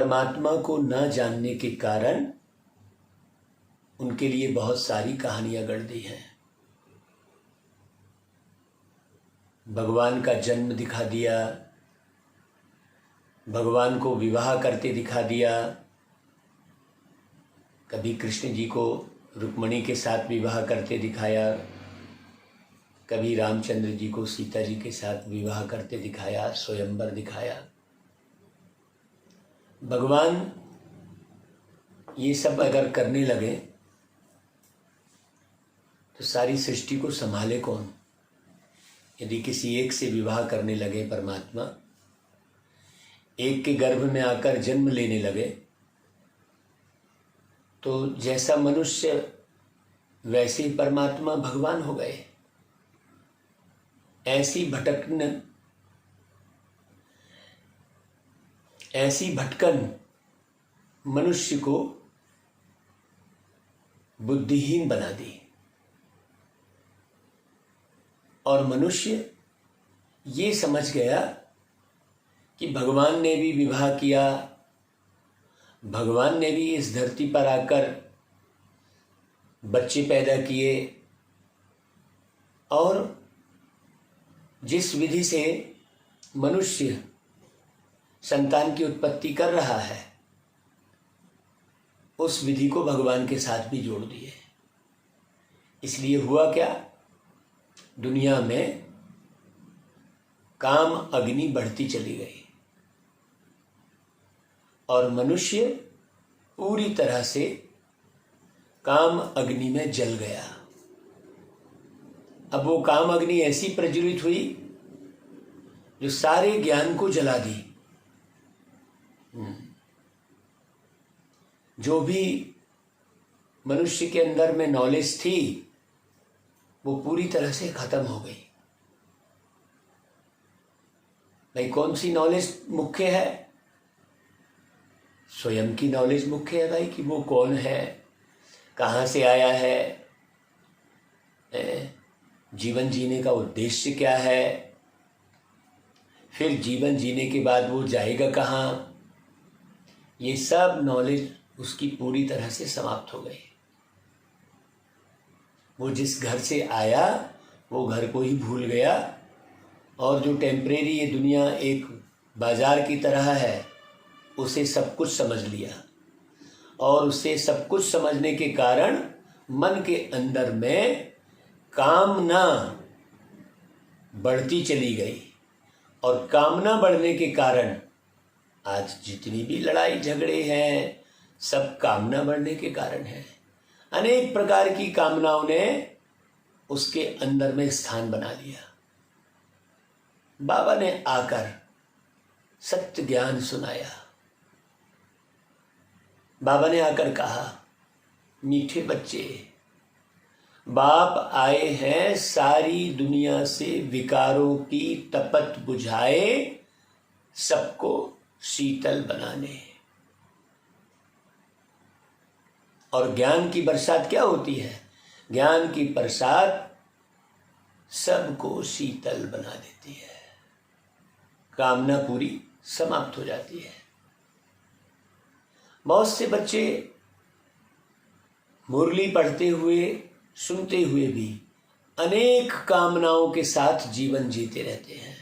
परमात्मा को न जानने के कारण उनके लिए बहुत सारी कहानियां गढ़ दी हैं। भगवान का जन्म दिखा दिया, भगवान को विवाह करते दिखा दिया, कभी कृष्ण जी को रुक्मिणी के साथ विवाह करते दिखाया, कभी रामचंद्र जी को सीता जी के साथ विवाह करते दिखाया, स्वयंवर दिखाया। भगवान ये सब अगर करने लगे तो सारी सृष्टि को संभाले कौन? यदि किसी एक से विवाह करने लगे परमात्मा, एक के गर्भ में आकर जन्म लेने लगे, तो जैसा मनुष्य वैसे ही परमात्मा भगवान हो गए। ऐसी भटकन मनुष्य को बुद्धिहीन बना दी और मनुष्य ये समझ गया कि भगवान ने भी विवाह किया, भगवान ने भी इस धरती पर आकर बच्चे पैदा किए और जिस विधि से मनुष्य संतान की उत्पत्ति कर रहा है उस विधि को भगवान के साथ भी जोड़ दिए। इसलिए हुआ क्या, दुनिया में काम अग्नि बढ़ती चली गई और मनुष्य पूरी तरह से काम अग्नि में जल गया। अब वो काम अग्नि ऐसी प्रज्वलित हुई जो सारे ज्ञान को जला दी। जो भी मनुष्य के अंदर में नॉलेज थी वो पूरी तरह से खत्म हो गई। भाई कौन सी नॉलेज मुख्य है? स्वयं की नॉलेज मुख्य है भाई, कि वो कौन है, कहाँ से आया है, जीवन जीने का उद्देश्य क्या है, फिर जीवन जीने के बाद वो जाएगा कहाँ। ये सब नॉलेज उसकी पूरी तरह से समाप्त हो गई। वो जिस घर से आया वो घर को ही भूल गया और जो टेम्परेरी ये दुनिया एक बाजार की तरह है उसे सब कुछ समझ लिया और उसे सब कुछ समझने के कारण मन के अंदर में कामना बढ़ती चली गई और कामना बढ़ने के कारण आज जितनी भी लड़ाई झगड़े हैं सब कामना बढ़ने के कारण है। अनेक प्रकार की कामनाओं ने उसके अंदर में स्थान बना लिया। बाबा ने आकर सत्य ज्ञान सुनाया। बाबा ने आकर कहा, मीठे बच्चे, बाप आए हैं सारी दुनिया से विकारों की तपत बुझाए, सबको शीतल बनाने। और ज्ञान की बरसात क्या होती है? ज्ञान की बरसात सबको शीतल बना देती है, कामना पूरी समाप्त हो जाती है। बहुत से बच्चे मुरली पढ़ते हुए सुनते हुए भी अनेक कामनाओं के साथ जीवन जीते रहते हैं।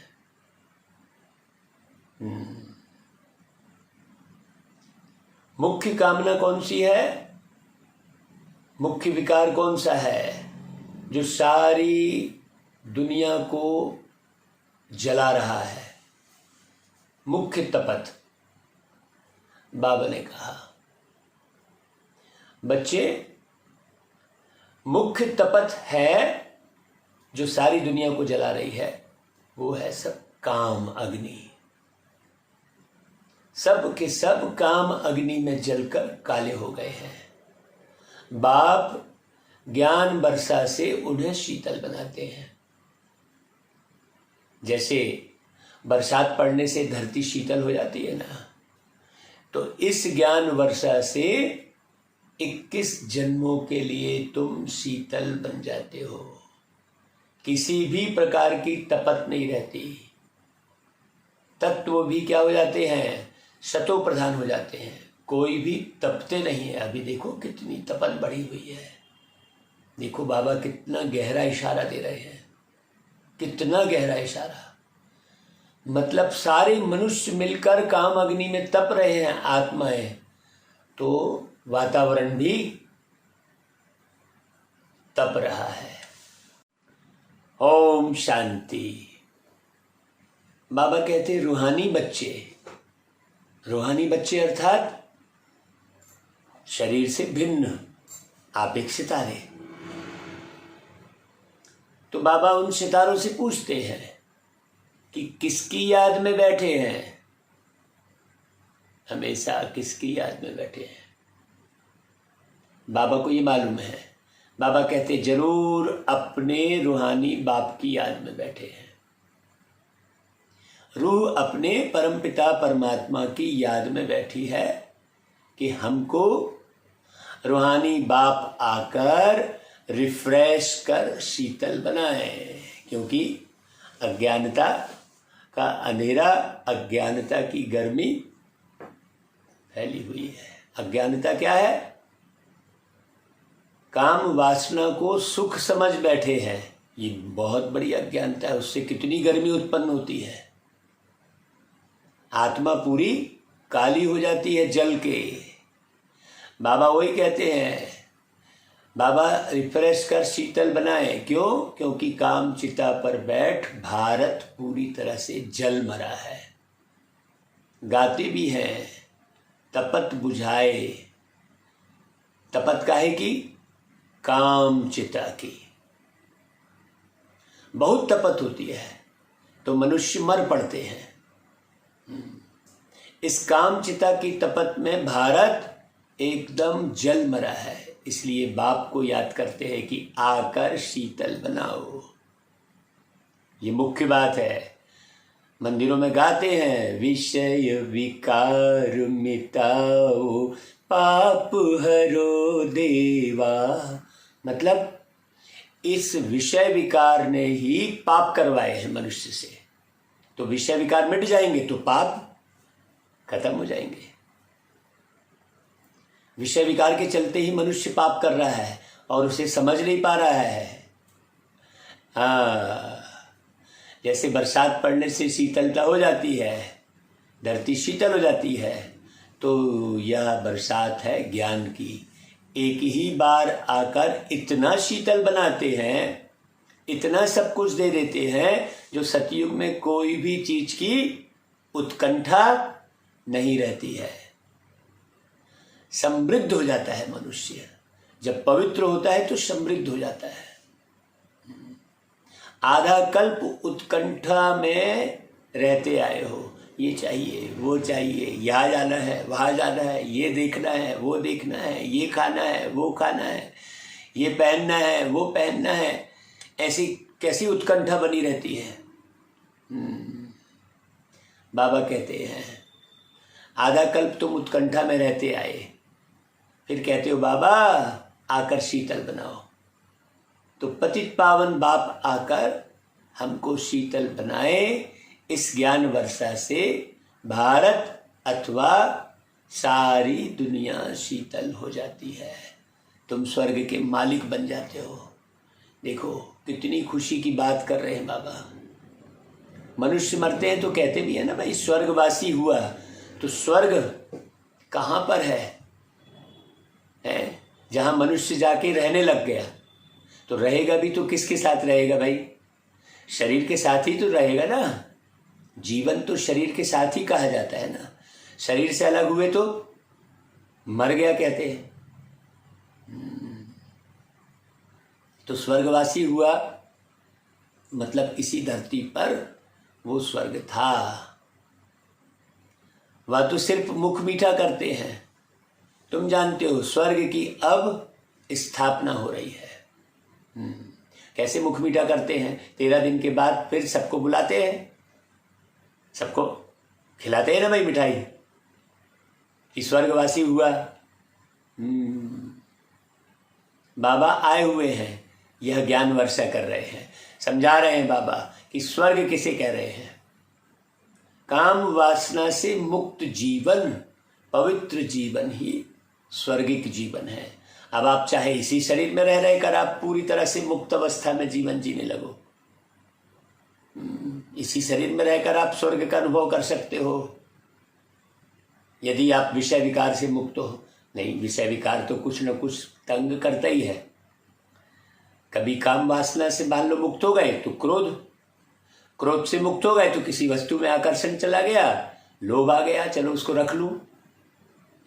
मुख्य कामना कौन सी है? मुख्य विकार कौन सा है जो सारी दुनिया को जला रहा है? मुख्य तपत। बाबा ने कहा, बच्चे, मुख्य तपत है जो सारी दुनिया को जला रही है, वो है सब काम अग्नि। सब के सब काम अग्नि में जलकर काले हो गए हैं। बाप ज्ञान वर्षा से उन्हें शीतल बनाते हैं। जैसे बरसात पड़ने से धरती शीतल हो जाती है ना, तो इस ज्ञान वर्षा से 21 जन्मों के लिए तुम शीतल बन जाते हो। किसी भी प्रकार की तपत नहीं रहती। तत्व भी क्या हो जाते हैं? सतो प्रधान हो जाते हैं, कोई भी तपते नहीं है। अभी देखो कितनी तपन बढ़ी हुई है। देखो बाबा कितना गहरा इशारा दे रहे हैं, कितना गहरा इशारा। मतलब सारे मनुष्य मिलकर काम अग्नि में तप रहे हैं आत्माएं, तो वातावरण भी तप रहा है। ओम शांति। बाबा कहते रूहानी बच्चे, रूहानी बच्चे अर्थात शरीर से भिन्न आपेक सितारे। तो बाबा उन सितारों से पूछते हैं कि किसकी याद में बैठे हैं, हमेशा किसकी याद में बैठे हैं। बाबा को ये मालूम है। बाबा कहते जरूर अपने रूहानी बाप की याद में बैठे हैं। रूह अपने परमपिता परमात्मा की याद में बैठी है कि हमको रूहानी बाप आकर रिफ्रेश कर शीतल बनाए, क्योंकि अज्ञानता का अंधेरा, अज्ञानता की गर्मी फैली हुई है। अज्ञानता क्या है? काम वासना को सुख समझ बैठे हैं, ये बहुत बड़ी अज्ञानता है। उससे कितनी गर्मी उत्पन्न होती है। आत्मा पूरी काली हो जाती है जल के। बाबा वही कहते हैं, बाबा रिफ्रेश कर शीतल बनाए। क्यों? क्योंकि काम चिता पर बैठ भारत पूरी तरह से जल मरा है। गाते भी हैं, तपत बुझाए। तपत काहे की? काम चिता की। बहुत तपत होती है तो मनुष्य मर पड़ते हैं। इस काम चिता की तपत में भारत एकदम जल मरा है। इसलिए बाप को याद करते हैं कि आकर शीतल बनाओ। ये मुख्य बात है। मंदिरों में गाते हैं, विषय विकार मिटाओ पाप हरो देवा। मतलब इस विषय विकार ने ही पाप करवाए हैं मनुष्य से। तो विषय विकार मिट जाएंगे तो पाप खत्म हो जाएंगे। विषय विकार के चलते ही मनुष्य पाप कर रहा है और उसे समझ नहीं पा रहा है। जैसे बरसात पड़ने से शीतलता हो जाती है, धरती शीतल हो जाती है, तो यह बरसात है ज्ञान की। एक ही बार आकर इतना शीतल बनाते हैं, इतना सब कुछ दे देते हैं, जो सतयुग में कोई भी चीज की उत्कंठा नहीं रहती है। समृद्ध हो जाता है मनुष्य। जब पवित्र होता है तो समृद्ध हो जाता है। आधा कल्प उत्कंठा में रहते आए हो, ये चाहिए वो चाहिए, यहाँ जाना है वहाँ जाना है, ये देखना है वो देखना है, ये खाना है वो खाना है, ये पहनना है वो पहनना है। ऐसी कैसी उत्कंठा बनी रहती है। बाबा कहते हैं आधा कल्प तुम उत्कंठा में रहते आए, फिर कहते हो बाबा आकर शीतल बनाओ। तो पतित पावन बाप आकर हमको शीतल बनाए। इस ज्ञान वर्षा से भारत अथवा सारी दुनिया शीतल हो जाती है। तुम स्वर्ग के मालिक बन जाते हो। देखो कितनी खुशी की बात कर रहे हैं बाबा। मनुष्य मरते हैं तो कहते भी है ना भाई स्वर्गवासी हुआ। तो स्वर्ग कहाँ पर है? जहाँ मनुष्य जाके रहने लग गया। तो रहेगा भी तो किसके साथ रहेगा भाई? शरीर के साथ ही तो रहेगा ना। जीवन तो शरीर के साथ ही कहा जाता है ना। शरीर से अलग हुए तो मर गया कहते हैं। तो स्वर्गवासी हुआ मतलब इसी धरती पर वो स्वर्ग था। वह तो सिर्फ मुख मीठा करते हैं। तुम जानते हो स्वर्ग की अब स्थापना हो रही है। कैसे मुख मीठा करते हैं? 13 दिन के बाद फिर सबको बुलाते हैं, सबको खिलाते हैं ना भाई मिठाई कि स्वर्गवासी हुआ। बाबा आए हुए हैं, यह ज्ञान वर्षा कर रहे हैं, समझा रहे हैं बाबा कि स्वर्ग किसे कह रहे हैं। काम वासना से मुक्त जीवन, पवित्र जीवन ही स्वर्गिक जीवन है। अब आप चाहे इसी शरीर में रह रहकर आप पूरी तरह से मुक्त अवस्था में जीवन जीने लगो, इसी शरीर में रहकर आप स्वर्ग का अनुभव कर सकते हो, यदि आप विषय विकार से मुक्त हो। नहीं, विषय विकार तो कुछ न कुछ तंग करता ही है। कभी काम वासना से मान लो मुक्त हो गए तो क्रोध से मुक्त हो गए तो किसी वस्तु में आकर्षण चला गया, लोभ आ गया, चलो उसको रख लूं।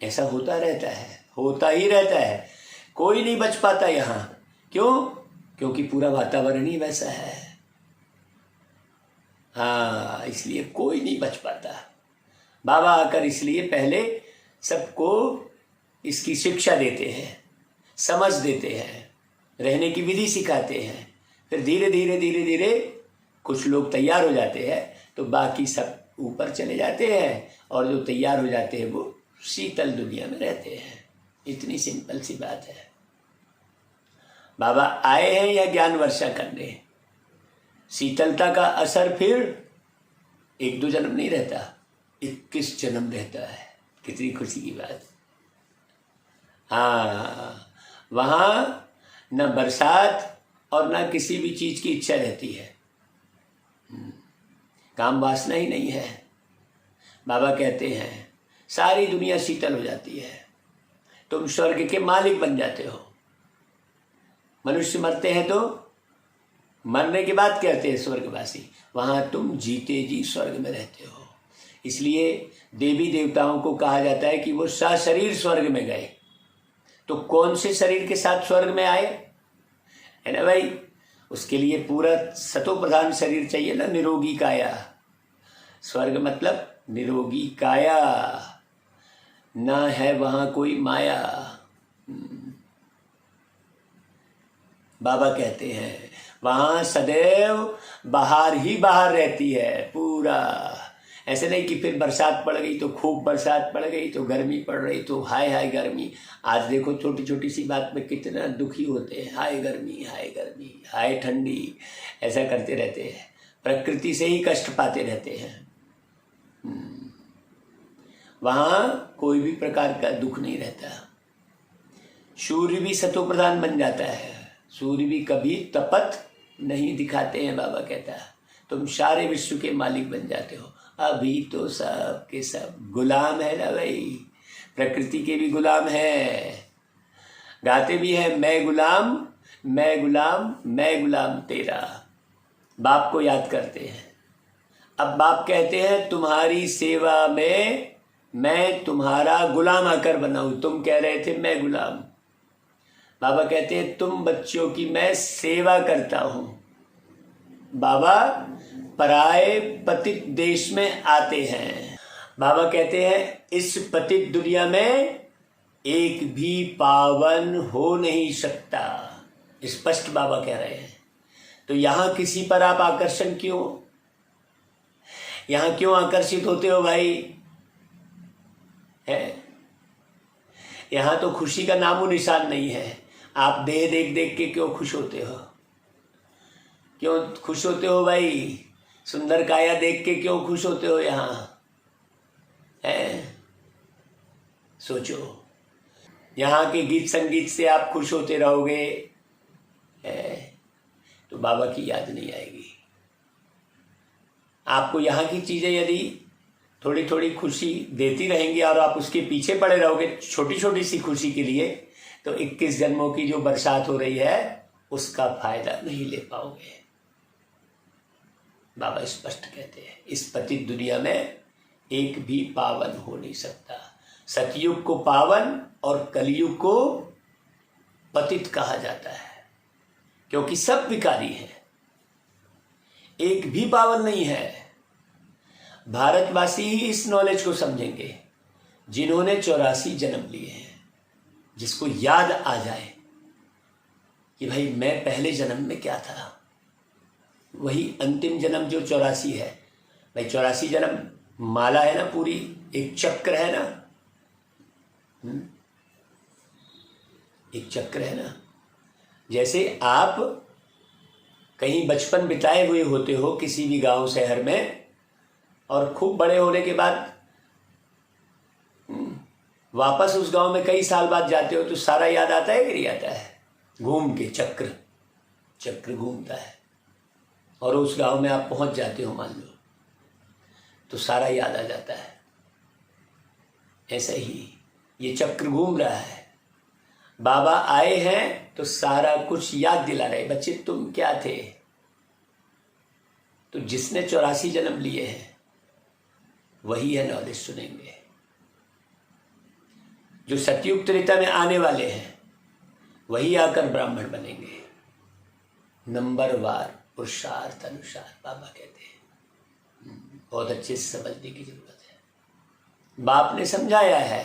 ऐसा होता रहता है, होता ही रहता है, कोई नहीं बच पाता यहाँ। क्यों? क्योंकि पूरा वातावरण ही वैसा है। हाँ, इसलिए कोई नहीं बच पाता। बाबा आकर इसलिए पहले सबको इसकी शिक्षा देते हैं, समझ देते हैं, रहने की विधि सिखाते हैं। फिर धीरे धीरे धीरे धीरे कुछ लोग तैयार हो जाते हैं तो बाकी सब ऊपर चले जाते हैं, और जो तैयार हो जाते हैं वो शीतल दुनिया में रहते हैं। इतनी सिंपल सी बात है। बाबा आए हैं या ज्ञान वर्षा करने। शीतलता का असर फिर 1-2 जन्म नहीं रहता, 21 जन्म रहता है। कितनी खुशी की बात। हाँ, वहाँ न बरसात और न किसी भी चीज की इच्छा रहती है, काम वासना ही नहीं है। बाबा कहते हैं सारी दुनिया शीतल हो जाती है, तुम स्वर्ग के मालिक बन जाते हो। मनुष्य मरते हैं तो मरने के बाद कहते हैं स्वर्गवासी, वहां तुम जीते जी स्वर्ग में रहते हो। इसलिए देवी देवताओं को कहा जाता है कि वो सशरीर स्वर्ग में गए। तो कौन से शरीर के साथ स्वर्ग में आए, है ना भाई? उसके लिए पूरा सतो प्रधान शरीर चाहिए ना, निरोगी काया। स्वर्ग मतलब निरोगी काया, ना है वहां कोई माया। बाबा कहते हैं वहां सदैव बाहर ही बाहर रहती है पूरा। ऐसे नहीं कि फिर बरसात पड़ गई तो खूब बरसात पड़ गई, तो गर्मी पड़ रही तो हाय हाय गर्मी। आज देखो छोटी छोटी सी बात में कितना दुखी होते हैं, हाय गर्मी हाय गर्मी हाय ठंडी, ऐसा करते रहते हैं। प्रकृति से ही कष्ट पाते रहते हैं। वहां कोई भी प्रकार का दुख नहीं रहता। सूर्य भी सतो प्रधान बन जाता है, सूर्य भी कभी तपत नहीं दिखाते हैं। बाबा कहता है तुम सारे विश्व के मालिक बन जाते हो। अभी तो सब के सब गुलाम है ना भाई, प्रकृति के भी गुलाम है। गाते भी है मैं गुलाम मैं गुलाम मैं गुलाम तेरा। बाप को याद करते हैं। अब बाप कहते हैं तुम्हारी सेवा में मैं तुम्हारा गुलाम आकर बना हूं। तुम कह रहे थे मैं गुलाम, बाबा कहते हैं तुम बच्चों की मैं सेवा करता हूं। बाबा पराए पतित देश में आते हैं। बाबा कहते हैं इस पतित दुनिया में एक भी पावन हो नहीं सकता। स्पष्ट बाबा कह रहे हैं। तो यहां किसी पर आप आकर्षण क्यों, यहां क्यों आकर्षित होते हो भाई? है यहां तो खुशी का नामो निशान नहीं है। आप देह देख देख के क्यों खुश होते हो? क्यों खुश होते हो भाई? सुंदर काया देख के क्यों खुश होते हो यहां? है सोचो, यहां के गीत संगीत से आप खुश होते रहोगे तो बाबा की याद नहीं आएगी। आपको यहाँ की चीजें यदि थोड़ी थोड़ी खुशी देती रहेंगी और आप उसके पीछे पड़े रहोगे छोटी छोटी सी खुशी के लिए, तो 21 जन्मों की जो बरसात हो रही है उसका फायदा नहीं ले पाओगे। बाबा स्पष्ट कहते हैं इस पतित दुनिया में एक भी पावन हो नहीं सकता। सतयुग को पावन और कलयुग को पतित कहा जाता है, क्योंकि सब विकारी हैं, एक भी पावन नहीं है। भारतवासी ही इस नॉलेज को समझेंगे जिन्होंने 84 जन्म लिए हैं, जिसको याद आ जाए कि भाई मैं पहले जन्म में क्या था, वही अंतिम जन्म जो 84 है। भाई 84 जन्म माला है ना, पूरी एक चक्र है ना, एक चक्र है ना। जैसे आप कहीं बचपन बिताए हुए होते हो किसी भी गांव शहर में, और खूब बड़े होने के बाद वापस उस गांव में कई साल बाद जाते हो तो सारा याद आता है कि नहीं आता है? घूम के चक्र घूमता है और उस गांव में आप पहुंच जाते हो मान लो, तो सारा याद आ जाता है। ऐसा ही ये चक्र घूम रहा है। बाबा आए हैं तो सारा कुछ याद दिला रहे, बच्चे तुम क्या थे। तो जिसने 84 जन्म लिए हैं वही है नॉलेज सुनेंगे। जो सतयुग त्रेता में आने वाले हैं वही आकर ब्राह्मण बनेंगे। नंबरवार पुरुषार्थ अनुसार बाबा कहते हैं। बहुत अच्छे से समझने की जरूरत है। बाप ने समझाया है,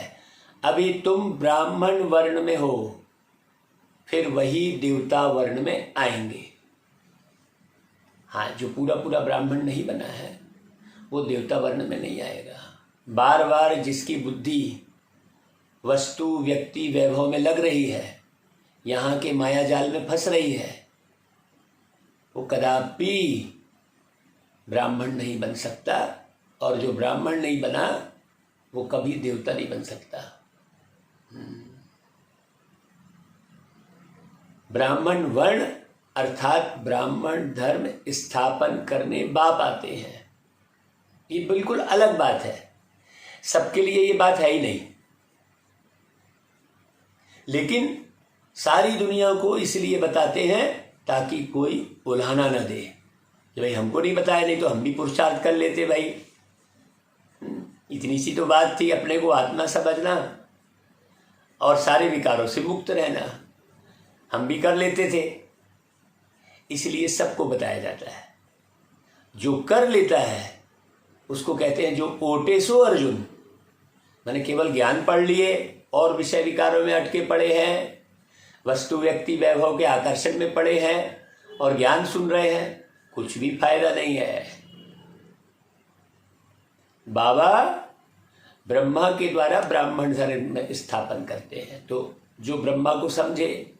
अभी तुम ब्राह्मण वर्ण में हो, फिर वही देवता वर्ण में आएंगे। हाँ, जो पूरा पूरा ब्राह्मण नहीं बना है वो देवता वर्ण में नहीं आएगा। बार बार जिसकी बुद्धि वस्तु व्यक्ति वैभव में लग रही है, यहाँ के माया जाल में फंस रही है, वो कदापि ब्राह्मण नहीं बन सकता। और जो ब्राह्मण नहीं बना वो कभी देवता नहीं बन सकता। ब्राह्मण वर्ण अर्थात ब्राह्मण धर्म स्थापन करने बाप आते हैं। ये बिल्कुल अलग बात है, सबके लिए ये बात है ही नहीं। लेकिन सारी दुनिया को इसलिए बताते हैं ताकि कोई उल्हाना न दे कि भाई हमको नहीं बताया, नहीं तो हम भी पुरुषार्थ कर लेते भाई। इतनी सी तो बात थी, अपने को आत्मा समझना और सारे विकारों से मुक्त रहना, हम भी कर लेते थे। इसलिए सबको बताया जाता है। जो कर लेता है उसको कहते हैं जो ओटे सो अर्जुन। मैंने केवल ज्ञान पढ़ लिए और विषय विकारों में अटके पड़े हैं, वस्तु व्यक्ति वैभव के आकर्षण में पड़े हैं और ज्ञान सुन रहे हैं, कुछ भी फायदा नहीं है। बाबा ब्रह्मा के द्वारा ब्राह्मण धर्म में स्थापन करते हैं। तो जो ब्रह्मा को समझे,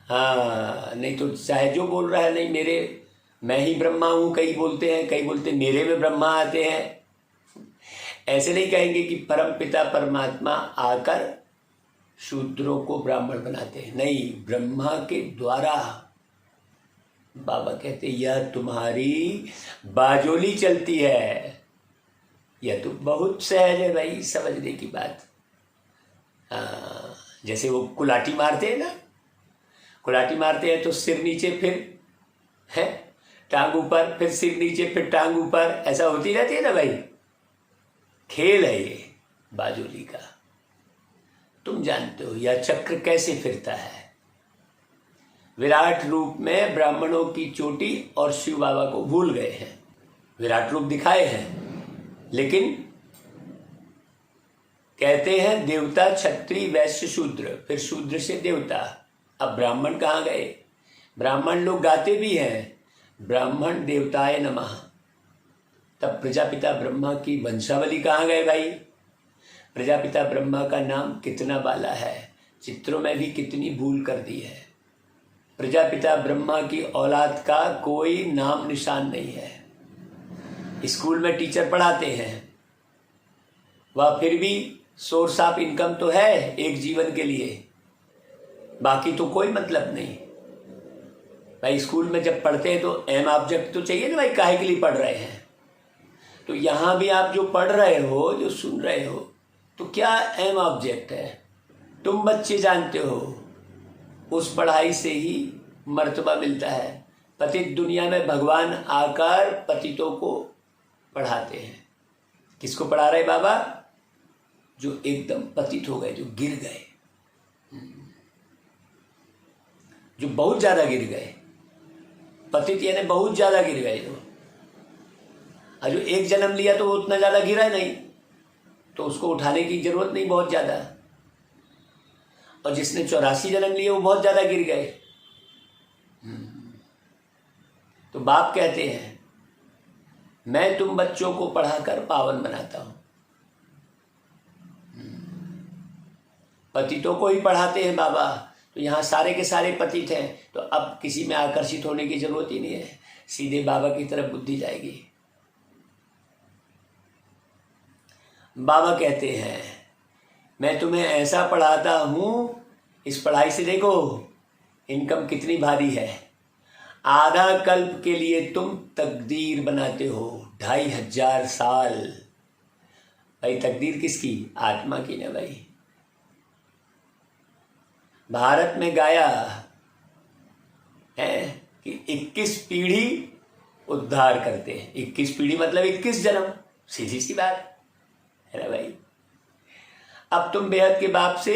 हाँ, नहीं तो चाहे जो बोल रहा है, नहीं मेरे मैं ही ब्रह्मा हूं, कई बोलते हैं, कई बोलते मेरे में ब्रह्मा आते हैं। ऐसे नहीं कहेंगे कि परम पिता परमात्मा आकर शूद्रों को ब्राह्मण बनाते हैं, नहीं, ब्रह्मा के द्वारा। बाबा कहते यह तुम्हारी बाजोली चलती है। यह तो बहुत सहज है भाई, समझने की बात। जैसे वो कुलाटी मारते हैं ना, कुलाटी मारते हैं तो सिर नीचे फिर है टांग ऊपर, फिर सिर नीचे फिर टांग ऊपर, ऐसा होती रहती है ना भाई। खेल है ये बाजोली का। तुम जानते हो यह चक्र कैसे फिरता है। विराट रूप में ब्राह्मणों की चोटी और शिव बाबा को भूल गए हैं। विराट रूप दिखाए हैं, लेकिन कहते हैं देवता क्षत्रिय वैश्य शूद्र, फिर शूद्र से देवता। अब ब्राह्मण कहाँ गए? ब्राह्मण लोग गाते भी हैं ब्राह्मण देवताय नमः। तब प्रजापिता ब्रह्मा की वंशावली कहाँ गए भाई? प्रजापिता ब्रह्मा का नाम कितना बाला है, चित्रों में भी कितनी भूल कर दी है। प्रजापिता ब्रह्मा की औलाद का कोई नाम निशान नहीं है। स्कूल में टीचर पढ़ाते हैं, वह फिर भी सोर्स ऑफ इनकम तो है एक जीवन के लिए, बाकी तो कोई मतलब नहीं भाई। स्कूल में जब पढ़ते हैं तो एम ऑब्जेक्ट तो चाहिए ना भाई, काहे के लिए पढ़ रहे हैं। तो यहाँ भी आप जो पढ़ रहे हो, जो सुन रहे हो, तो क्या एम ऑब्जेक्ट है? तुम बच्चे जानते हो उस पढ़ाई से ही मर्तबा मिलता है। पतित दुनिया में भगवान आकर पतितों को पढ़ाते हैं। किसको पढ़ा रहे बाबा? जो एकदम पतित हो गए, जो गिर गए, जो बहुत ज्यादा गिर गए। पतित यानी बहुत ज्यादा गिर गए जो। और जो एक जन्म लिया तो वो उतना ज्यादा गिरा नहीं, तो उसको उठाने की जरूरत नहीं बहुत ज्यादा। और जिसने 84 जन्म लिए वो बहुत ज्यादा गिर गए। तो बाप कहते हैं मैं तुम बच्चों को पढ़ाकर पावन बनाता हूं। पतितों को ही पढ़ाते हैं बाबा, तो यहाँ सारे के सारे पतित हैं, तो अब किसी में आकर्षित होने की जरूरत ही नहीं है, सीधे बाबा की तरफ बुद्धि जाएगी। बाबा कहते हैं मैं तुम्हें ऐसा पढ़ाता हूँ, इस पढ़ाई से देखो इनकम कितनी भारी है। आधा कल्प के लिए तुम तकदीर बनाते हो, 2500 साल। भाई तकदीर किसकी? आत्मा की ना भाई। भारत में गाया है कि 21 पीढ़ी उद्धार करते हैं। 21 पीढ़ी मतलब 21 जन्म, सीधी सी बात है ना भाई। अब तुम बेहद के बाप से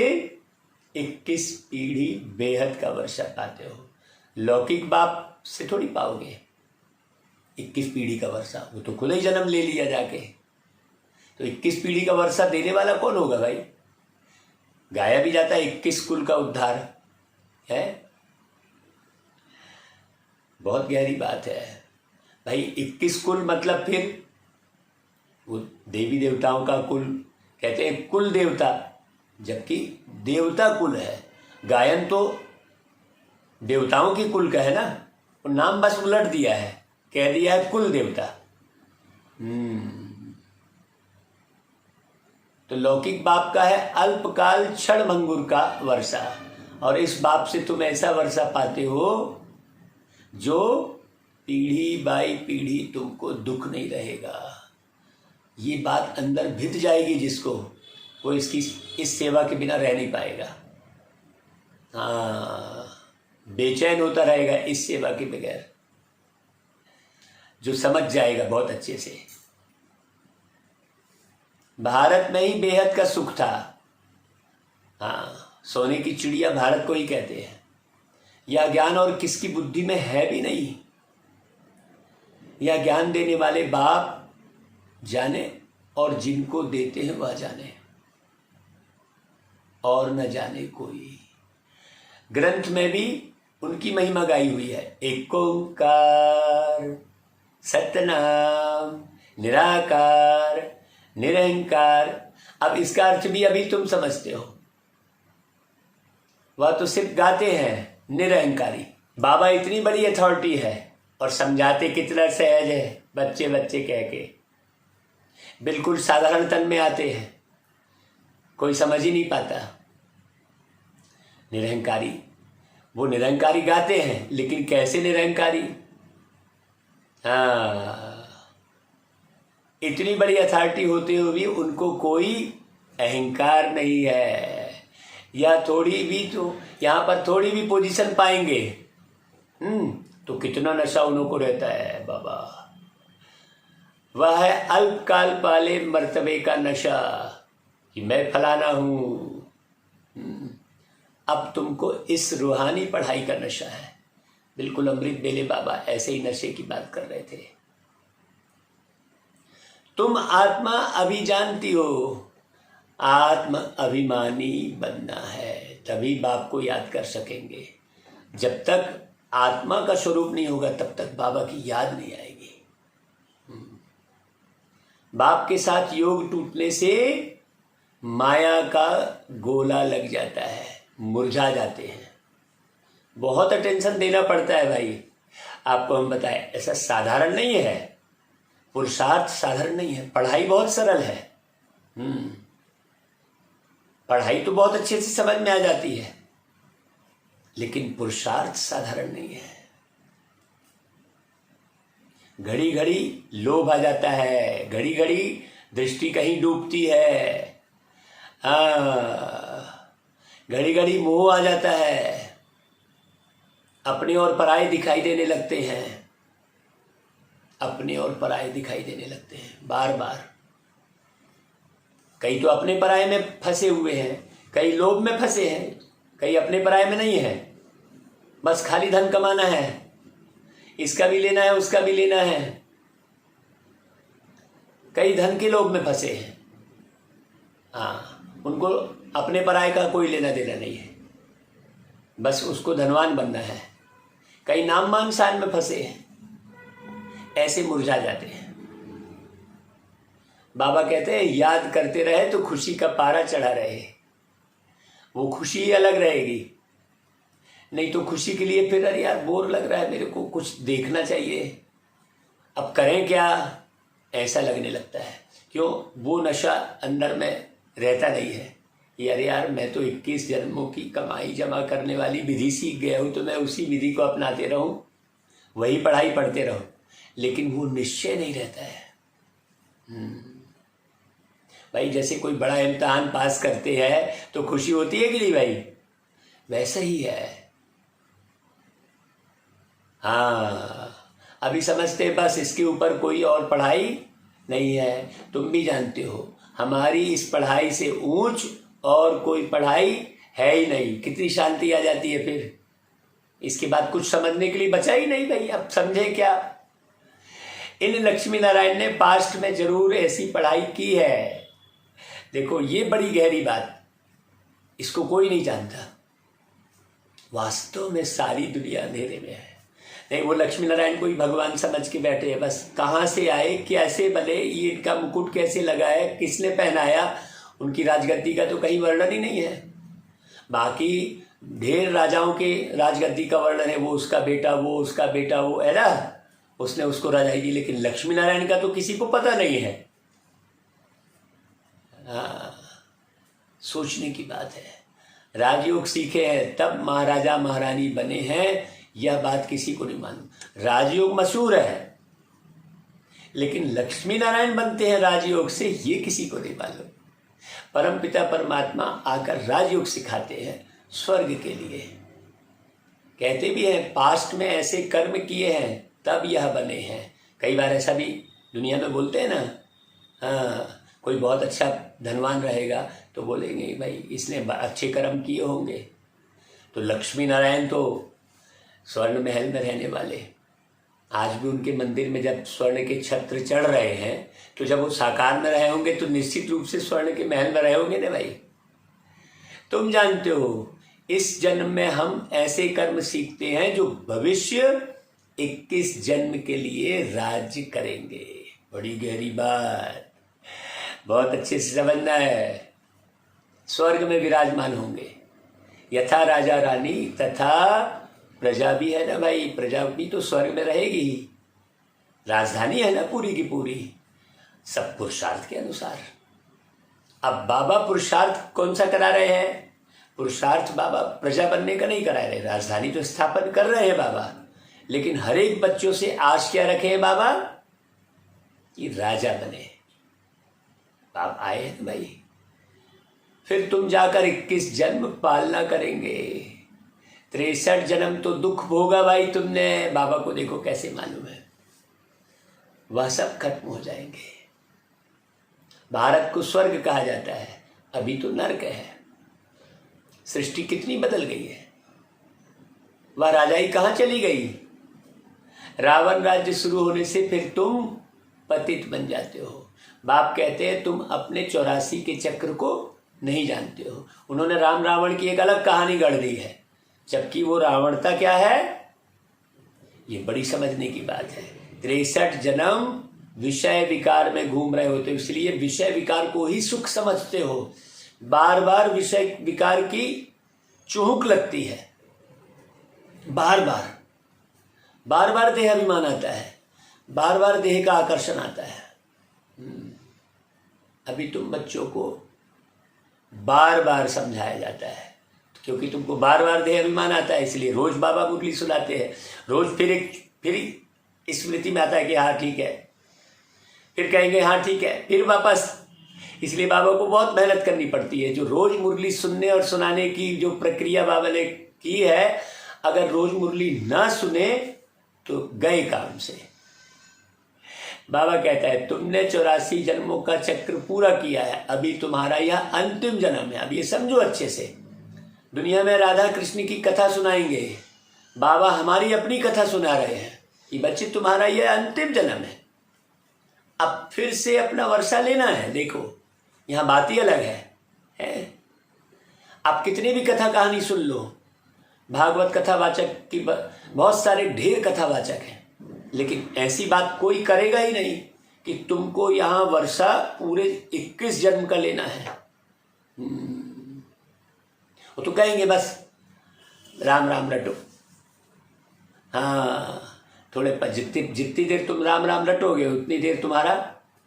21 पीढ़ी बेहद का वर्षा पाते हो, लौकिक बाप से थोड़ी पाओगे 21 पीढ़ी का वर्षा। वो तो खुद ही जन्म ले लिया जाके। तो 21 पीढ़ी का वर्षा देने वाला कौन होगा भाई? गाया भी जाता है 21 कुल का उद्धार है। बहुत गहरी बात है भाई। 21 कुल मतलब फिर वो देवी देवताओं का कुल कहते हैं कुल देवता, जबकि देवता कुल है। गायन तो देवताओं की कुल का है ना, वो नाम बस उलट दिया है, कह दिया है कुल देवता। तो लौकिक बाप का है अल्पकाल क्षण भंगुर का वर्षा, और इस बाप से तुम ऐसा वर्षा पाते हो जो पीढ़ी बाई पीढ़ी तुमको दुख नहीं रहेगा। ये बात अंदर भिद जाएगी जिसको, वो इसकी इस सेवा के बिना रह नहीं पाएगा। हाँ, बेचैन होता रहेगा इस सेवा के बगैर। जो समझ जाएगा बहुत अच्छे से। भारत में ही बेहद का सुख था। हाँ, सोने की चिड़िया भारत को ही कहते हैं। यह ज्ञान और किसकी बुद्धि में है भी नहीं। यह ज्ञान देने वाले बाप जाने, और जिनको देते हैं वह जाने, और न जाने कोई। ग्रंथ में भी उनकी महिमा गाई हुई है। एक ओंकार सतनाम निराकार निरंकार। अब इसका अर्थ भी अभी तुम समझते हो। वह तो सिर्फ गाते हैं निरंकारी। बाबा इतनी बड़ी अथॉरिटी है और समझाते कितना सहज है, बच्चे बच्चे कह के बिल्कुल साधारण तन में आते हैं, कोई समझ ही नहीं पाता। निरंकारी, वो निरंकारी गाते हैं, लेकिन कैसे निरंकारी? हाँ, इतनी बड़ी अथॉरिटी होते हुए भी उनको कोई अहंकार नहीं है, या थोड़ी भी तो यहाँ पर थोड़ी भी पोजीशन पाएंगे तो कितना नशा उनको रहता है बाबा। वह है अल्पकाल वाले मर्तबे का नशा कि मैं फलाना हूँ। अब तुमको इस रूहानी पढ़ाई का नशा है। बिल्कुल अमृत बेले बाबा ऐसे ही नशे की बात कर रहे थे। तुम आत्मा अभी जानती हो, आत्म अभिमानी बनना है, तभी बाप को याद कर सकेंगे। जब तक आत्मा का स्वरूप नहीं होगा तब तक बाबा की याद नहीं आएगी। बाप के साथ योग टूटने से माया का गोला लग जाता है, मुरझा जाते हैं। बहुत अटेंशन देना पड़ता है भाई। आपको हम बताएं, ऐसा साधारण नहीं है, पुरुषार्थ साधारण नहीं है। पढ़ाई बहुत सरल है, पढ़ाई तो बहुत अच्छे से समझ में आ जाती है, लेकिन पुरुषार्थ साधारण नहीं है। घड़ी घड़ी लोभ आ जाता है, घड़ी घड़ी दृष्टि कहीं डूबती है, घड़ी घड़ी मोह आ जाता है, अपने और पराये दिखाई देने लगते हैं, अपने और पराये दिखाई देने लगते हैं बार बार। कई तो अपने पराये में फंसे हुए हैं, कई लोभ में फंसे हैं, कई अपने पराये में नहीं है, बस खाली धन कमाना है, इसका भी लेना है उसका भी लेना है। कई धन के लोभ में फंसे हैं। हाँ, उनको अपने पराये का कोई लेना देना नहीं है, बस उसको धनवान बनना है। कई नाम मान शान में फंसे हैं, ऐसे मुरझा जाते हैं। बाबा कहते हैं याद करते रहे तो खुशी का पारा चढ़ा रहे। वो खुशी ही अलग रहेगी, नहीं तो खुशी के लिए फिर अरे यार बोर लग रहा है, मेरे को कुछ देखना चाहिए, अब करें क्या, ऐसा लगने लगता है। क्यों? वो नशा अंदर में रहता नहीं है कि अरे यार मैं तो 21 जन्मों की कमाई जमा करने वाली विधि सीख गया हूँ, तो मैं उसी विधि को अपनाते रहूँ, वही पढ़ाई पढ़ते रहूँ, लेकिन वो निश्चय नहीं रहता है। भाई जैसे कोई बड़ा इम्तिहान पास करते हैं तो खुशी होती है कि नहीं भाई? वैसा ही है। हाँ, अभी समझते हैं बस इसके ऊपर कोई और पढ़ाई नहीं है। तुम भी जानते हो हमारी इस पढ़ाई से ऊंच और कोई पढ़ाई है ही नहीं। कितनी शांति आ जाती है फिर। इसके बाद कुछ समझने के लिए बचा ही नहीं भाई। अब समझे क्या? इन लक्ष्मी नारायण ने पास्ट में जरूर ऐसी पढ़ाई की है। देखो ये बड़ी गहरी बात, इसको कोई नहीं जानता। वास्तव में सारी दुनिया अंधेरे में है। नहीं, वो लक्ष्मी नारायण को ही भगवान समझ के बैठे हैं बस। कहाँ से आए, कैसे बने, ये इनका मुकुट कैसे लगा है, किसने पहनाया, उनकी राजगद्दी का तो कहीं वर्णन ही नहीं है। बाकी ढेर राजाओं के राजगद्दी का वर्णन है, वो उसका बेटा, वो उसका बेटा, वो है ना, उसने उसको राजाई दी। लेकिन लक्ष्मी नारायण का तो किसी को पता नहीं है। सोचने की बात है। राजयोग सीखे हैं तब महाराजा महारानी बने हैं, यह बात किसी को नहीं मालूम। राजयोग मशहूर है, लेकिन लक्ष्मी नारायण बनते हैं राजयोग से, ये किसी को नहीं मालूम। परमपिता परमात्मा आकर राजयोग सिखाते हैं स्वर्ग के लिए। कहते भी हैं पास्ट में ऐसे कर्म किए हैं तब यह बने हैं। कई बार ऐसा भी दुनिया में बोलते हैं ना। हाँ, कोई बहुत अच्छा धनवान रहेगा तो बोलेंगे भाई इसने अच्छे कर्म किए होंगे। तो लक्ष्मी नारायण तो स्वर्ण महल में रहने वाले, आज भी उनके मंदिर में जब स्वर्ण के छत्र चढ़ रहे हैं, तो जब वो साकार में रहे होंगे तो निश्चित रूप से स्वर्ण के महल में रहे होंगे ना भाई। तुम जानते हो इस जन्म में हम ऐसे कर्म सीखते हैं जो भविष्य 21 जन्म के लिए राज्य करेंगे। बड़ी गहरी बात, बहुत अच्छे से समझना है। स्वर्ग में विराजमान होंगे, यथा राजा रानी तथा प्रजा भी है ना भाई। प्रजा भी तो स्वर्ग में रहेगी ही, राजधानी है ना पूरी की पूरी, सब पुरुषार्थ के अनुसार। अब बाबा पुरुषार्थ कौन सा करा रहे हैं? पुरुषार्थ बाबा प्रजा बनने का नहीं करा रहे, राजधानी तो स्थापन कर रहे हैं बाबा, लेकिन हर एक बच्चों से आश क्या रखे हैं बाबा? कि राजा बने। बाप आए हैं भाई, फिर तुम जाकर 21 जन्म पालना करेंगे। 63 जन्म तो दुख भोगा भाई तुमने। बाबा को देखो कैसे मालूम है, वह सब खत्म हो जाएंगे। भारत को स्वर्ग कहा जाता है, अभी तो नर्क है। सृष्टि कितनी बदल गई है। वह राजाई कहाँ चली गई? रावण राज्य शुरू होने से फिर तुम पतित बन जाते हो। बाप कहते हैं तुम अपने 84 के चक्र को नहीं जानते हो। उन्होंने राम रावण की एक अलग कहानी गढ़ दी है, जबकि वो रावणता क्या है ये बड़ी समझने की बात है। 63 जन्म विषय विकार में घूम रहे होते हो, इसलिए विषय विकार को ही सुख समझते हो। बार बार विषय विकार की चूक लगती है, बार बार देह अभिमान आता है, बार बार देह का आकर्षण आता है। अभी तुम बच्चों को बार बार समझाया जाता है, क्योंकि तुमको बार बार देह अभिमान आता है, इसलिए रोज बाबा मुरली सुनाते हैं। रोज फिर स्मृति में आता है कि हाँ ठीक है, फिर कहेंगे हाँ ठीक है, फिर वापस। इसलिए बाबा को बहुत मेहनत करनी पड़ती है। जो रोज मुरली सुनने और सुनाने की जो प्रक्रिया बाबा ने की है, अगर रोज मुरली ना सुने तो गए काम से। बाबा कहता है तुमने 84 जन्मों का चक्र पूरा किया है, अभी तुम्हारा यह अंतिम जन्म है। अब ये समझो अच्छे से, दुनिया में राधा कृष्ण की कथा सुनाएंगे, बाबा हमारी अपनी कथा सुना रहे हैं कि बच्चे तुम्हारा यह अंतिम जन्म है, अब फिर से अपना वर्षा लेना है। देखो यहाँ बात ही अलग है? आप कितनी भी कथा कहानी सुन लो, भागवत कथावाचक की बहुत सारे ढेर कथावाचक हैं, लेकिन ऐसी बात कोई करेगा ही नहीं कि तुमको यहाँ वर्षा पूरे 21 जन्म का लेना है। वो तो कहेंगे बस राम राम रटो। हाँ, थोड़े जितनी देर तुम राम राम रटोगे उतनी देर तुम्हारा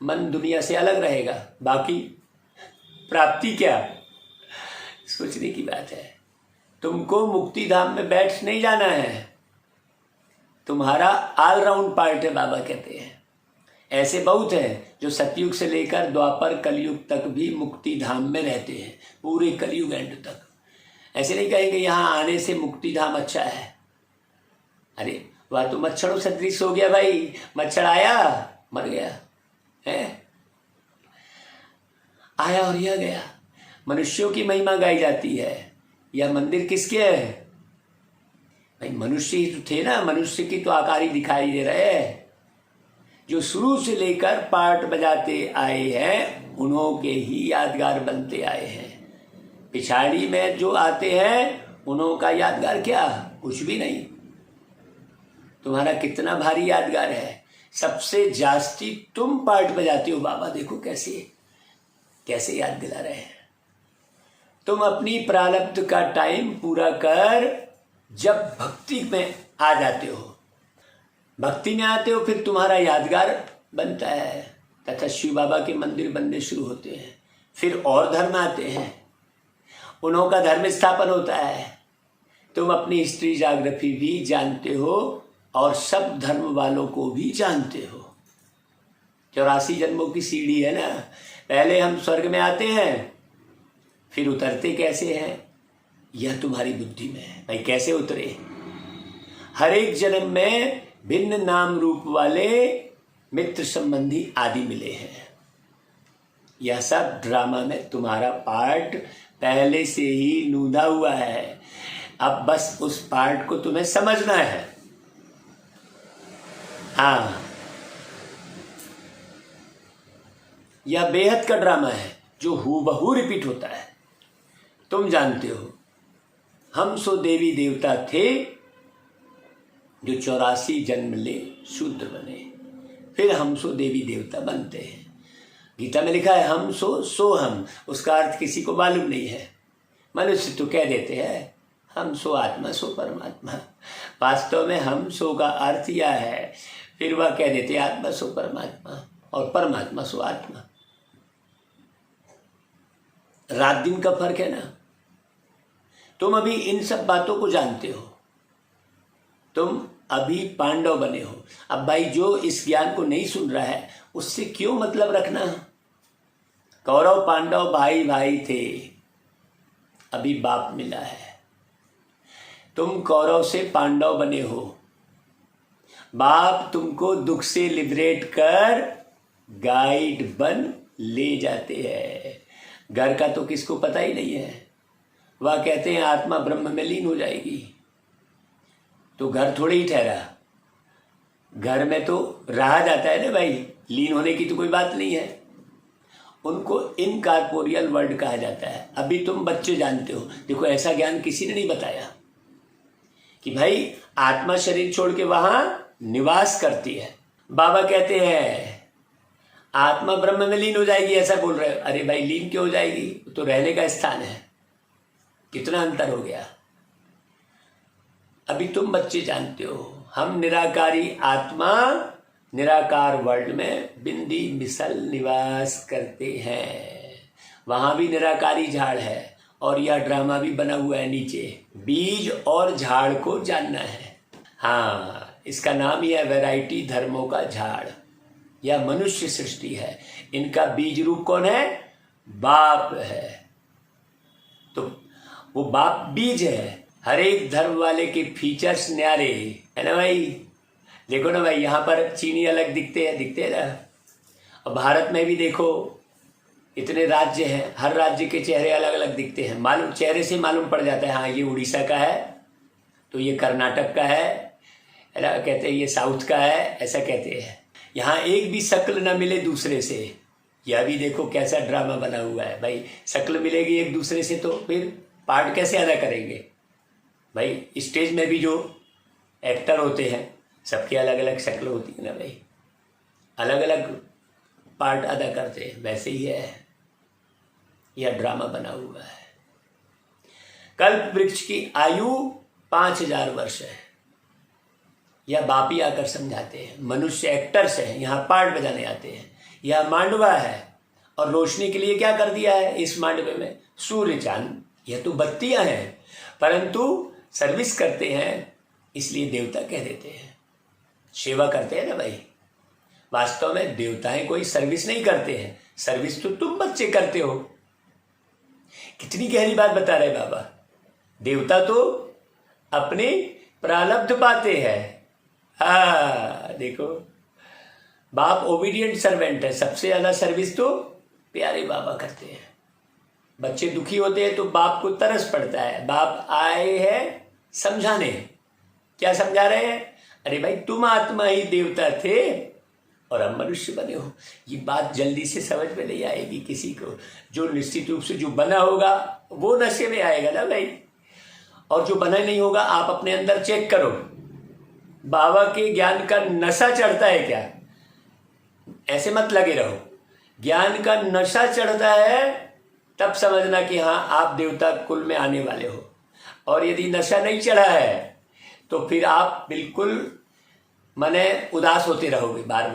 मन दुनिया से अलग रहेगा, बाकी प्राप्ति क्या, सोचने की बात है। तुमको मुक्ति धाम में बैठ नहीं जाना है, तुम्हारा ऑलराउंड पार्ट है, बाबा कहते हैं। ऐसे बहुत हैं जो सतयुग से लेकर द्वापर कलयुग तक भी मुक्ति धाम में रहते हैं, पूरे कलयुग एंड तक। ऐसे नहीं कहेंगे यहाँ आने से मुक्ति धाम अच्छा है। अरे वह तो मच्छरों सदृश हो गया भाई, मच्छर आया मर गया है, आया और यह गया। मनुष्यों की महिमा गाई जाती है। यह मंदिर किसके है भाई? मनुष्य ही तो थे ना, मनुष्य की तो आकार ही दिखाई दे रहे हैं। जो शुरू से लेकर पार्ट बजाते आए हैं उन्हों के ही यादगार बनते आए हैं। पिछाड़ी में जो आते हैं उन्हों का यादगार क्या, कुछ भी नहीं। तुम्हारा कितना भारी यादगार है, सबसे जास्ती तुम पार्ट बजाते हो। बाबा देखो कैसे याद दिला रहे हैं। तुम अपनी प्रारब्ध का टाइम पूरा कर जब भक्ति में आ जाते हो, भक्ति में आते हो, फिर तुम्हारा यादगार बनता है तथा शिव बाबा के मंदिर बनने शुरू होते हैं। फिर और धर्म आते हैं, उन्हों का धर्म स्थापन होता है। तुम अपनी हिस्ट्री ज्योग्राफी भी जानते हो और सब धर्म वालों को भी जानते हो। 84 जन्मों की सीढ़ी है ना। पहले हम स्वर्ग में आते हैं, फिर उतरते कैसे हैं यह तुम्हारी बुद्धि में है भाई। कैसे उतरे? हर एक जन्म में भिन्न नाम रूप वाले मित्र संबंधी आदि मिले हैं। यह सब ड्रामा में तुम्हारा पार्ट पहले से ही नूंदा हुआ है। अब बस उस पार्ट को तुम्हें समझना है। हाँ, यह बेहद का ड्रामा है जो हूबहू रिपीट होता है। तुम जानते हो हम सो देवी देवता थे जो 84 जन्म ले शूद्र बने, फिर हम सो देवी देवता बनते हैं। गीता में लिखा है हम सो हम, उसका अर्थ किसी को मालूम नहीं है। मनुष्य तो कह देते हैं हम सो आत्मा सो परमात्मा। वास्तव में हम सो का अर्थ यह है, फिर वह कह देते आत्मा सो परमात्मा और परमात्मा सो आत्मा। रात दिन का फर्क है ना। तुम अभी इन सब बातों को जानते हो, तुम अभी पांडव बने हो। अब भाई जो इस ज्ञान को नहीं सुन रहा है उससे क्यों मतलब रखना। कौरव पांडव भाई भाई थे, अभी बाप मिला है। तुम कौरव से पांडव बने हो, बाप तुमको दुख से लिबरेट कर गाइड बन ले जाते हैं। घर का तो किसको पता ही नहीं है। वह कहते हैं आत्मा ब्रह्म में लीन हो जाएगी, तो घर थोड़े ही ठहरा। घर में तो रहा जाता है ना भाई, लीन होने की तो कोई बात नहीं है। उनको इनकॉर्पोरियल वर्ल्ड कहा जाता है। अभी तुम बच्चे जानते हो। देखो ऐसा ज्ञान किसी ने नहीं बताया कि भाई आत्मा शरीर छोड़ के वहां निवास करती है। बाबा कहते हैं आत्मा ब्रह्म में लीन हो जाएगी, ऐसा बोल रहे हो। अरे भाई लीन क्यों हो जाएगी, तो रहने का स्थान है। कितना अंतर हो गया। अभी तुम बच्चे जानते हो हम निराकारी आत्मा निराकार वर्ल्ड में बिंदी मिसल निवास करते हैं। वहां भी निराकारी झाड़ है और यह ड्रामा भी बना हुआ है नीचे। बीज और झाड़ को जानना है। हाँ, इसका ही है वैरायटी धर्मों का झाड़। यह मनुष्य सृष्टि है, इनका बीज रूप कौन है? बाप है। तो वो बाप बीज है। हर एक धर्म वाले के फीचर्स न्यारे है ना भाई। देखो ना भाई, यहाँ पर चीनी अलग दिखते हैं ना। और भारत में भी देखो इतने राज्य हैं, हर राज्य के चेहरे अलग अलग दिखते हैं। मालूम, चेहरे से मालूम पड़ जाता है हाँ ये उड़ीसा का है, तो ये कर्नाटक का है ना, कहते हैं ये साउथ का है, ऐसा कहते हैं। यहाँ एक भी शक्ल न मिले दूसरे से। यह भी देखो कैसा ड्रामा बना हुआ है भाई। शक्ल मिलेगी एक दूसरे से तो फिर पार्ट कैसे अदा करेंगे भाई। स्टेज में भी जो एक्टर होते हैं सबकी अलग अलग शक्ल होती है ना भाई, अलग अलग पार्ट अदा करते हैं। वैसे ही है, यह ड्रामा बना हुआ है। कल्प वृक्ष की आयु 5000 वर्ष है। यह बापी आकर समझाते हैं। मनुष्य एक्टर्स हैं, यहाँ पार्ट बजाने आते हैं। यह मांडवा है और रोशनी के लिए क्या कर दिया है इस मांडवे में? सूर्य चांद। यह तो बत्तियां हैं, परंतु सर्विस करते हैं इसलिए देवता कह देते हैं। सेवा करते हैं ना भाई। वास्तव में देवताएं कोई सर्विस नहीं करते हैं, सर्विस तो तुम बच्चे करते हो। कितनी गहरी बात बता रहे बाबा। देवता तो अपने प्रारब्ध पाते हैं। देखो, बाप ओबीडियंट सर्वेंट है, सबसे ज्यादा सर्विस तो प्यारे बाबा करते हैं। बच्चे दुखी होते हैं तो बाप को तरस पड़ता है, बाप आए हैं समझाने। क्या समझा रहे हैं? अरे भाई, तुम आत्मा ही देवता थे और हम मनुष्य बने हो। ये बात जल्दी से समझ में नहीं आएगी किसी को। जो निश्चित रूप से जो बना होगा वो नशे में आएगा ना भाई, और जो बना नहीं होगा आप अपने अंदर चेक करो। बाबा के ज्ञान का नशा चढ़ता है क्या? ऐसे मत लगे रहो। ज्ञान का नशा चढ़ता है तब समझना कि हाँ, आप देवता कुल में आने वाले हो। और यदि नशा नहीं चढ़ा है तो फिर आप बिल्कुल मने उदास होते रहोगे। बार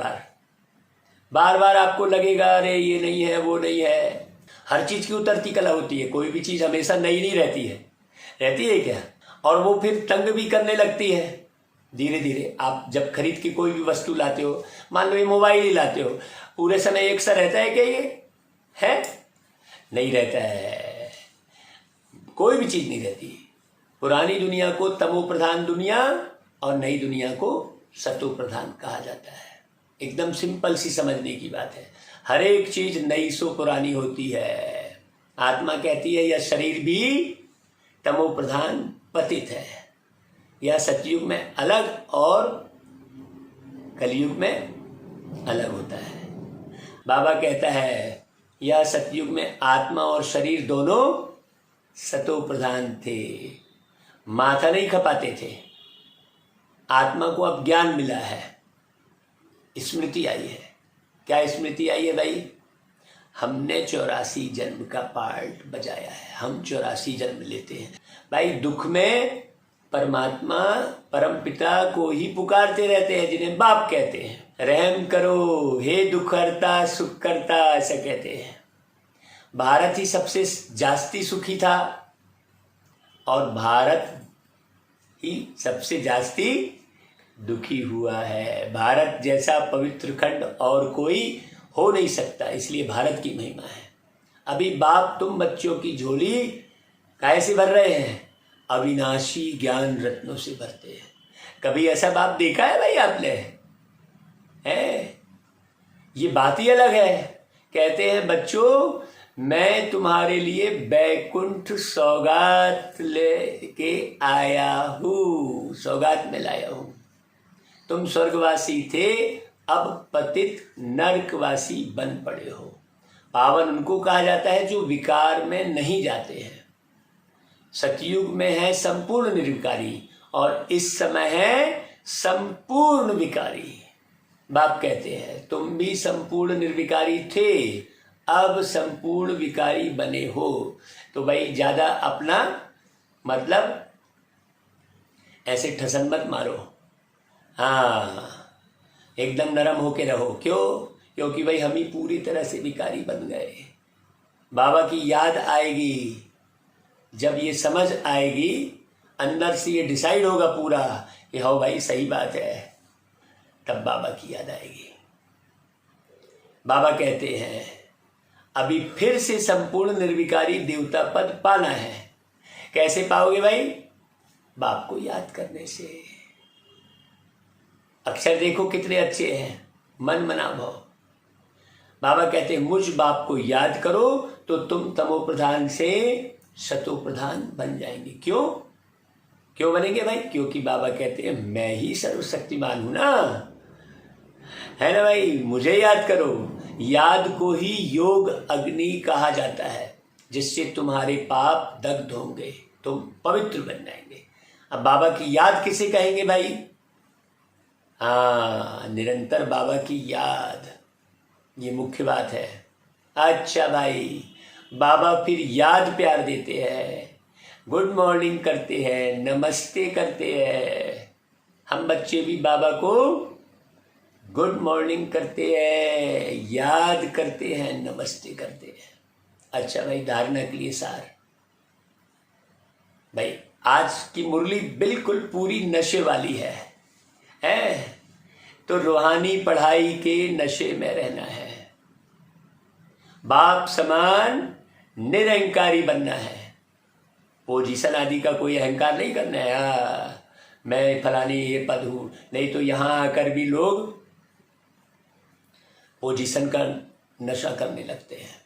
बार आपको लगेगा अरे ये नहीं है, वो नहीं है। हर चीज की उतरती कला होती है, कोई भी चीज हमेशा नई नहीं रहती है क्या? और वो फिर तंग भी करने लगती है धीरे धीरे। आप जब खरीद के कोई भी वस्तु लाते हो, मान लो ये मोबाइल ही लाते हो, पूरे समय एक सा रहता है क्या? ये है नहीं रहता है, कोई भी चीज नहीं रहती। पुरानी दुनिया को तमो प्रधान दुनिया और नई दुनिया को सतो प्रधान कहा जाता है। एकदम सिंपल सी समझने की बात है। हर एक चीज नई सो पुरानी होती है। आत्मा कहती है यह शरीर भी तमो प्रधान पतित है, यह सतयुग में अलग और कलयुग में अलग होता है। बाबा कहता है यह सतयुग में आत्मा और शरीर दोनों सतो प्रधान थे, माथा नहीं खपाते थे। आत्मा को अब ज्ञान मिला है, स्मृति आई है। क्या स्मृति आई है भाई? हमने 84 जन्म का पार्ट बजाया है। हम 84 जन्म लेते हैं भाई। दुख में परमात्मा परम पिता को ही पुकारते रहते हैं, जिन्हें बाप कहते हैं। रहम करो हे दुख हरता सुख करता, ऐसा कहते हैं। भारत ही सबसे जास्ती सुखी था और भारत ही सबसे जास्ती दुखी हुआ है। भारत जैसा पवित्र खंड और कोई हो नहीं सकता, इसलिए भारत की महिमा है। अभी बाप तुम बच्चों की झोली कैसे भर रहे हैं? अविनाशी ज्ञान रत्नों से भरते हैं। कभी ऐसा बाप देखा है भाई आपने? है ये बात ही अलग है। कहते हैं बच्चों, मैं तुम्हारे लिए बैकुंठ सौगात लेके आया हूँ, सौगात में लाया हूँ। तुम स्वर्गवासी थे, अब पतित नरकवासी बन पड़े हो। पावन उनको कहा जाता है जो विकार में नहीं जाते हैं। सतयुग में है संपूर्ण निर्विकारी और इस समय है संपूर्ण विकारी। बाप कहते हैं तुम भी संपूर्ण निर्विकारी थे, अब संपूर्ण विकारी बने हो। तो भाई ज्यादा अपना मतलब ऐसे ठसन मत मारो। हाँ, एकदम नरम होके रहो। क्यों? क्योंकि भाई हम ही पूरी तरह से विकारी बन गए। बाबा की याद आएगी, जब ये समझ आएगी, अंदर से ये डिसाइड होगा पूरा कि हाँ भाई सही बात है, तब बाबा की याद आएगी। बाबा कहते हैं अभी फिर से संपूर्ण निर्विकारी देवता पद पाना है। कैसे पाओगे भाई? बाप को याद करने से। अक्षर देखो कितने अच्छे हैं, मन मना भाव। बाबा कहते हैं मुझ बाप को याद करो तो तुम तमो प्रधान से सतो प्रधान बन जाएंगे। क्यों बनेंगे भाई? क्योंकि बाबा कहते हैं मैं ही सर्वशक्तिमान हूं ना, है ना भाई? मुझे याद करो। याद को ही योग अग्नि कहा जाता है, जिससे तुम्हारे पाप दग्ध होंगे, तुम पवित्र बन जाएंगे। अब बाबा की याद किसे कहेंगे भाई? हाँ, निरंतर बाबा की याद, ये मुख्य बात है। अच्छा भाई, बाबा फिर याद प्यार देते हैं, गुड मॉर्निंग करते हैं, नमस्ते करते हैं। हम बच्चे भी बाबा को गुड मॉर्निंग करते हैं, याद करते हैं, नमस्ते करते हैं। अच्छा भाई, धारणा के लिए सार भाई, आज की मुरली बिल्कुल पूरी नशे वाली है तो रूहानी पढ़ाई के नशे में रहना है, बाप समान निरहंकारी बनना है, पोजीशन आदि का कोई अहंकार नहीं करना है। मैं फलानी ये पद हूँ, नहीं तो यहाँ आकर भी लोग पोजीशन का नशा करने लगते हैं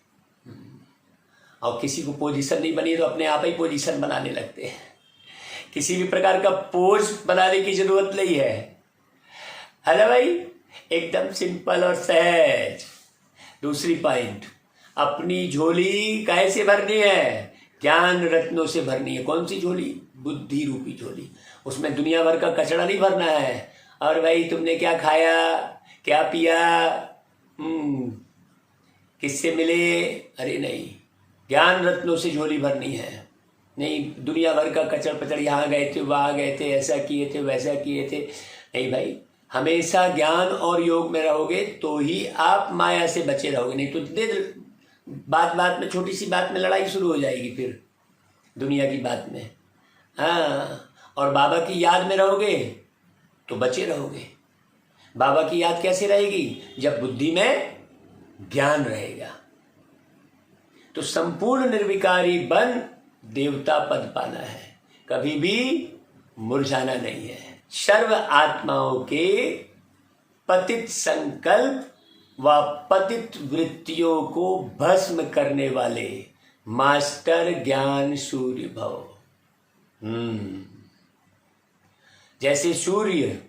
और किसी को पोजीशन नहीं बनी तो अपने आप ही पोजीशन बनाने लगते हैं। किसी भी प्रकार का पोज बनाने की जरूरत नहीं है। हेलो भाई, एकदम सिंपल और सहज। दूसरी पॉइंट, अपनी झोली कैसे भरनी है? ज्ञान रत्नों से भरनी है। कौन सी झोली? बुद्धि रूपी झोली। उसमें दुनिया भर का कचरा नहीं भरना है। और भाई तुमने क्या खाया, क्या पिया, किससे मिले, अरे नहीं, ज्ञान रत्नों से झोली भरनी है। नहीं दुनिया भर का कचड़ पचड़, यहाँ गए थे, वहाँ गए थे, ऐसा किए थे, वैसा किए थे। नहीं भाई, हमेशा ज्ञान और योग में रहोगे तो ही आप माया से बचे रहोगे। नहीं तो बात बात में, छोटी सी बात में लड़ाई शुरू हो जाएगी फिर दुनिया की बात में। हाँ, और बाबा की याद में रहोगे तो बचे रहोगे। बाबा की याद कैसे रहेगी? जब बुद्धि में ज्ञान रहेगा। तो संपूर्ण निर्विकारी बन देवता पद पाना है, कभी भी मुरझाना नहीं है। सर्व आत्माओं के पतित संकल्प व पतित वृत्तियों को भस्म करने वाले मास्टर ज्ञान सूर्य भव। जैसे सूर्य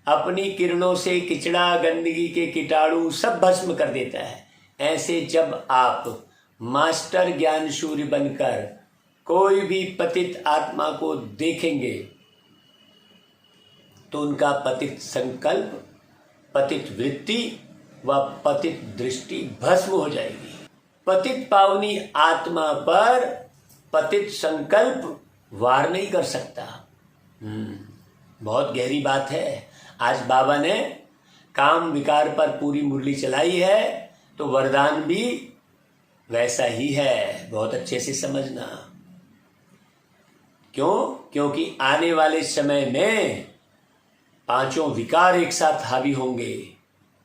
अपनी किरणों से किचड़ा, गंदगी के कीटाणु सब भस्म कर देता है, ऐसे जब आप मास्टर ज्ञान सूर्य बनकर कोई भी पतित आत्मा को देखेंगे तो उनका पतित संकल्प, पतित वृत्ति व पतित दृष्टि भस्म हो जाएगी। पतित पावनी आत्मा पर पतित संकल्प वार नहीं कर सकता। बहुत गहरी बात है। आज बाबा ने काम विकार पर पूरी मुरली चलाई है तो वरदान भी वैसा ही है। बहुत अच्छे से समझना। क्यों? क्योंकि आने वाले समय में पांचों विकार एक साथ हावी होंगे,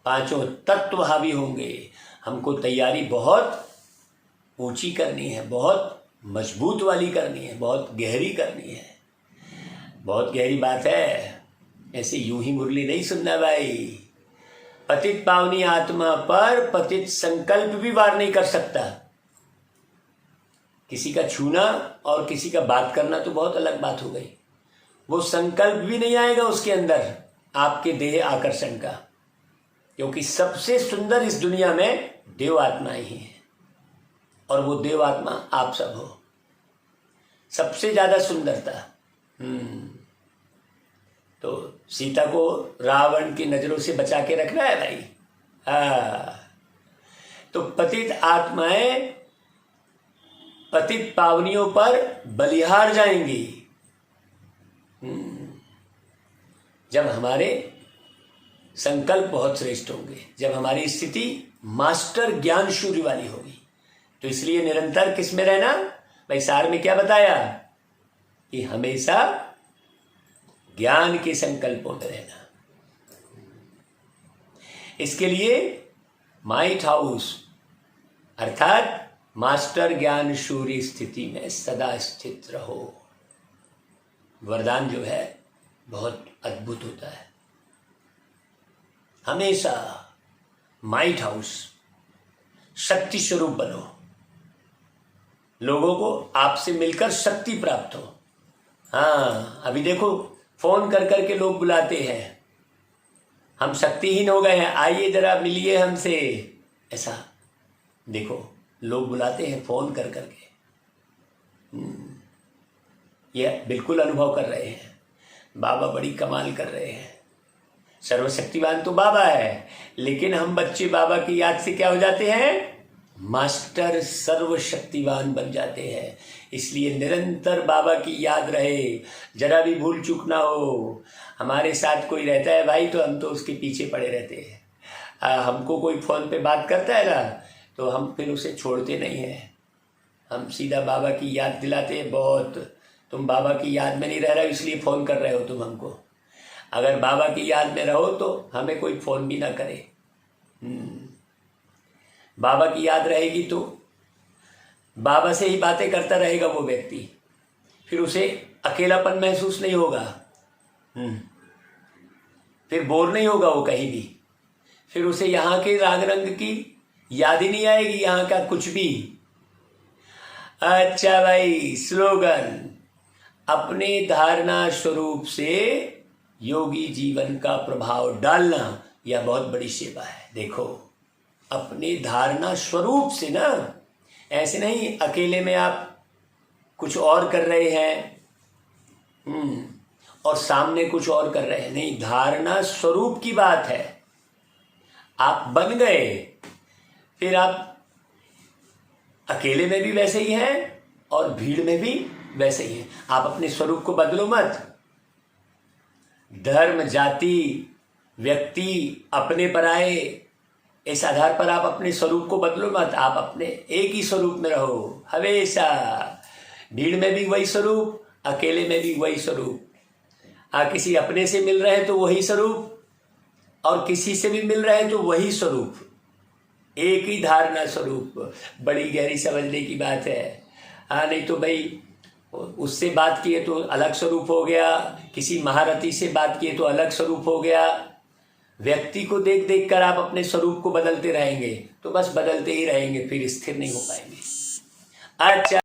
पांचों तत्व हावी होंगे। हमको तैयारी बहुत ऊंची करनी है, बहुत मजबूत वाली करनी है, बहुत गहरी करनी है। बहुत गहरी बात है। ऐसे यूं ही मुरली नहीं सुनना भाई। पतित पावनी आत्मा पर पतित संकल्प भी वार नहीं कर सकता। किसी का छूना और किसी का बात करना तो बहुत अलग बात हो गई। वो संकल्प भी नहीं आएगा उसके अंदर आपके देह आकर्षण का, क्योंकि सबसे सुंदर इस दुनिया में देव आत्मा ही है और वो देव आत्मा आप सब हो। सबसे ज्यादा सुंदरता। तो सीता को रावण की नजरों से बचा के रखना है भाई। तो पतित आत्माएं पतित पावनियों पर बलिहार जाएंगी जब हमारे संकल्प बहुत श्रेष्ठ होंगे, जब हमारी स्थिति मास्टर ज्ञान शून्य वाली होगी। तो इसलिए निरंतर किस में रहना भाई? सार में क्या बताया कि हमेशा ज्ञान के संकल्पों में रहना। इसके लिए माइट हाउस अर्थात मास्टर ज्ञान शून्य स्थिति में सदा स्थित रहो। वरदान जो है बहुत अद्भुत होता है। हमेशा माइट हाउस शक्ति स्वरूप बनो, लोगों को आपसे मिलकर शक्ति प्राप्त हो। हाँ, अभी देखो फोन कर करके लोग बुलाते हैं, हम शक्तिहीन हो गए हैं, आइए जरा मिलिए हमसे। ऐसा देखो लोग बुलाते हैं फोन कर करके। ये बिल्कुल अनुभव कर रहे हैं। बाबा बड़ी कमाल कर रहे हैं। सर्वशक्तिवान तो बाबा है, लेकिन हम बच्चे बाबा की याद से क्या हो जाते हैं? मास्टर सर्वशक्तिवान बन जाते हैं। इसलिए निरंतर बाबा की याद रहे, जरा भी भूल चूक ना हो। हमारे साथ कोई रहता है भाई तो हम तो उसके पीछे पड़े रहते हैं। हमको कोई फ़ोन पे बात करता है ना, तो हम फिर उसे छोड़ते नहीं हैं, हम सीधा बाबा की याद दिलाते हैं। बहुत तुम बाबा की याद में नहीं रह रहे हो, इसलिए फ़ोन कर रहे हो तुम हमको। अगर बाबा की याद में रहो तो हमें कोई फ़ोन भी ना करे। बाबा की याद रहेगी तो बाबा से ही बातें करता रहेगा वो व्यक्ति, फिर उसे अकेलापन महसूस नहीं होगा, फिर बोर नहीं होगा वो कहीं भी, फिर उसे यहाँ के राग रंग की याद ही नहीं आएगी, यहाँ का कुछ भी। अच्छा भाई, स्लोगन, अपने धारणा स्वरूप से योगी जीवन का प्रभाव डालना, यह बहुत बड़ी सेवा है। देखो, अपने धारणा स्वरूप से ना, ऐसे नहीं अकेले में आप कुछ और कर रहे हैं और सामने कुछ और कर रहे हैं, नहीं, धारणा स्वरूप की बात है। आप बन गए, फिर आप अकेले में भी वैसे ही हैं और भीड़ में भी वैसे ही हैं। आप अपने स्वरूप को बदलो मत। धर्म, जाति, व्यक्ति, अपने पराए, इस आधार पर आप अपने स्वरूप को बदलो मत। आप अपने एक ही स्वरूप में रहो हमेशा। भीड़ में भी वही स्वरूप, अकेले में भी वही स्वरूप। किसी अपने से मिल रहे हैं तो वही स्वरूप, और किसी से भी मिल रहे हैं तो वही स्वरूप, एक ही धारणा स्वरूप। बड़ी गहरी समझने की बात है। नहीं तो भाई उससे बात किए तो अलग स्वरूप हो गया, किसी महारथी से बात किए तो अलग स्वरूप हो गया। व्यक्ति को देख देख कर आप अपने स्वरूप को बदलते रहेंगे तो बस बदलते ही रहेंगे, फिर स्थिर नहीं हो पाएंगे। अच्छा।